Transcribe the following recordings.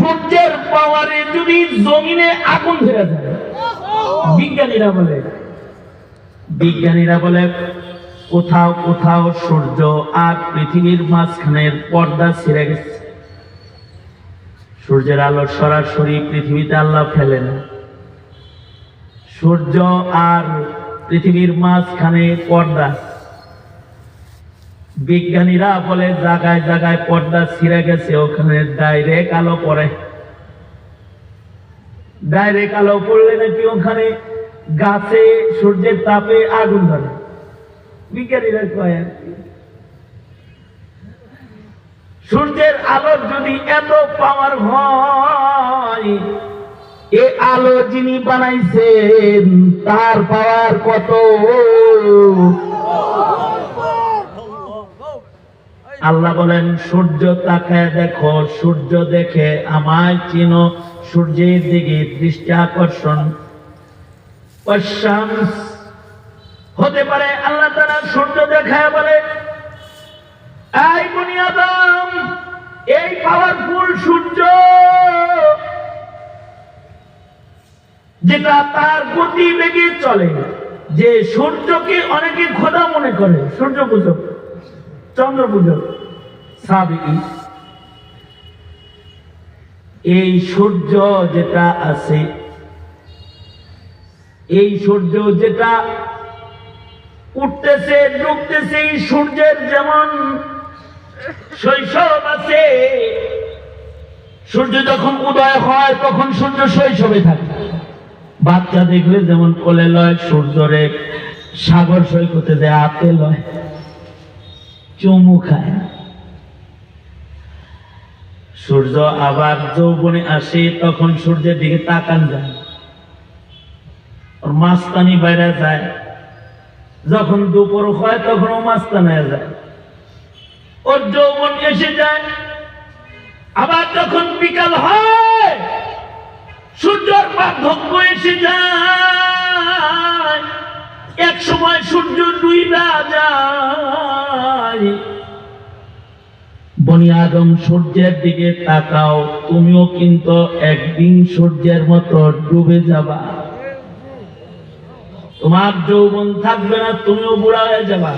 সূর্যের পাওয়ারে যদি জমিনে আগুন ধরে যায়, বিজ্ঞানীরা বলে কোথাও কোথাও সূর্য আর পৃথিবীর মাঝখানের পর্দা ছিঁড়ে গেছে। সূর্যের আলো সরাসরি পৃথিবীতে আল্লাহ ফেলে না, সূর্য আর পৃথিবীর মাঝখানে পর্দা। বিজ্ঞানীরা বলে জায়গায় জায়গায় পর্দা ছিঁড়ে গেছে, ওখানে ডাইরেক্ট আলো পড়ে। ডাইরেক্ট আলো পড়লে নাকি ওখানে গাছে সূর্যের তাপে আগুন ধরে। বিজ্ঞানীরা কয় আর কি, সূর্যের আলোর যদি এত পাওয়ার হয়, এ আলো যিনি বানাইছেন তার পাওয়ার কত? আল্লাহ বলেন সূর্য তাকায় দেখো, সূর্য দেখে আমায় চিনো, সূর্যের দিকে দৃষ্টি আকর্ষণ। হতে পারে আল্লাহ তাআলা সূর্য দেখায় বলে, এই বনি আদম, এই পাওয়ারফুল সূর্য যেটা তার গতিবেগে চলে, যে সূর্যকে অনেকে খোদা মনে করে, সূর্য পূজক, চন্দ্র পূজক, সাবিকি, এই সূর্য যেটা আছে, এই সূর্য যেটা উঠতেছে ডুবতেছে, এই সূর্যের যেমন শৈশব আছে, সূর্য যখন উদয় হয় তখন সূর্য শৈশবে থাকে। বাচ্চা দেখলে যেমন কোলে লয়, সূর্যরে সাগর সৈকতে যায় হাতে লয়, চুমু খায়। সূর্য আবার যৌবনে আসে, তখন সূর্যের দিকে তাকান যায়, ওর মাস্তানি বাইরে যায়। যখন দুপুর হয় তখন ও মাস্তানায় যায়, ওর যৌবন এসে যায়। আবার যখন বিকাল হয় সূর্যের বার্ধক্য এসে যায়, এক সময় সূর্য ডুইবা যায়। বনি আদম সূর্যের দিকে তাকাও, তুমিও কিন্তু একদিন সূর্যের মতো ডুবে যাবা। তোমার যৌবন থাকবে না, তুমিও বুড়া হয়ে যাবা।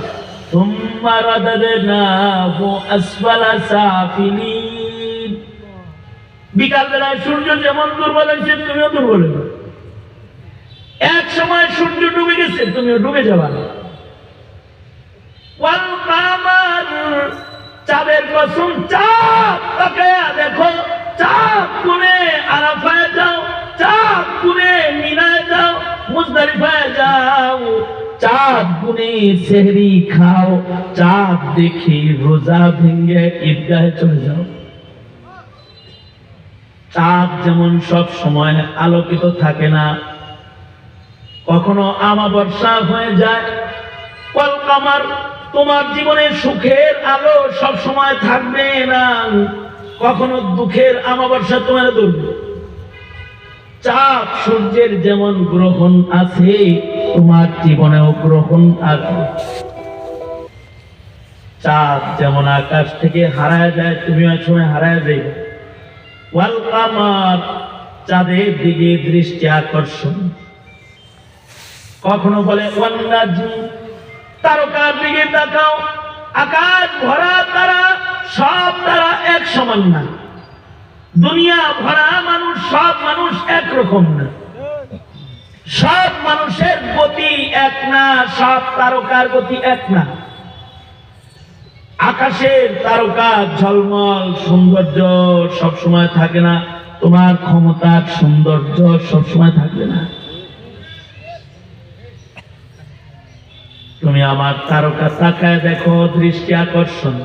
সুম্মা রাদাদনাহু আসফালা সাফিলিন। বিকাল বেলায় সূর্য যেমন দুর্বল হয়েছে, তুমিও দুর্বল হবে। এক সময় সূর্য ডুবে গেছে, তুমিও ডুবে যাবা। ওয়াল কামার, চাঁদের কসম, চাঁদ তাকায়া দেখো, চাঁদ গুনে আরাফায় যাও, চাঁদ গুনে মিনায় যাও, মুজদালিফায় যাও, চাঁদ গুনে সেহরি খাও, চাঁদ দেখি রোজা ভেঙে ঈদগাহে চলে যাও। চাঁদ যেমন সব সময় আলোকিত থাকে না, কখনো আমাবস্যা হয়ে যায়। ওয়াল কামার, তোমার জীবনে সুখের আলো সব সময় থাকবে না, কখনো দুঃখের আমাবস্যা তোমার ধরবে। চাঁদ সূর্যের যেমন গ্রহণ আছে, তোমার জীবনেও গ্রহণ আছে। চাঁদ যেমন আকাশ থেকে হারায় যায়, তুমিও এক সময় হারায় যাবে। ওয়াল কামার, চাঁদের দিকে দৃষ্টি আকর্ষণ। কখনো বলে ওয়ান নাজম, তারকার দিকে তাকাও, আকাশ ভরা তারা, সব তারা এক সমান না। দুনিয়া ভরা মানুষ, সব মানুষ একরকম না। সব মানুষের গতি এক না, সব তারকার গতি এক না। আকাশের তারকা ঝলমল সৌন্দর্য সব সময় থাকে না, তোমার ক্ষমতার সৌন্দর্য সব সময় থাকবে না। তুমি আমার তারকা তাকায় দেখো, দৃষ্টি আকর্ষণ।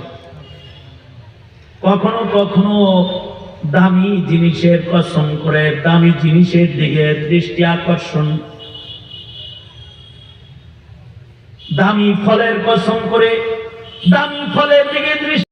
কখনো কখনো দামি জিনিসের কসম করে, দামি জিনিসের দিকে দৃষ্টি আকর্ষণ। দামি ফলের কসম করে, দামি ফলের দিকে দৃষ্টি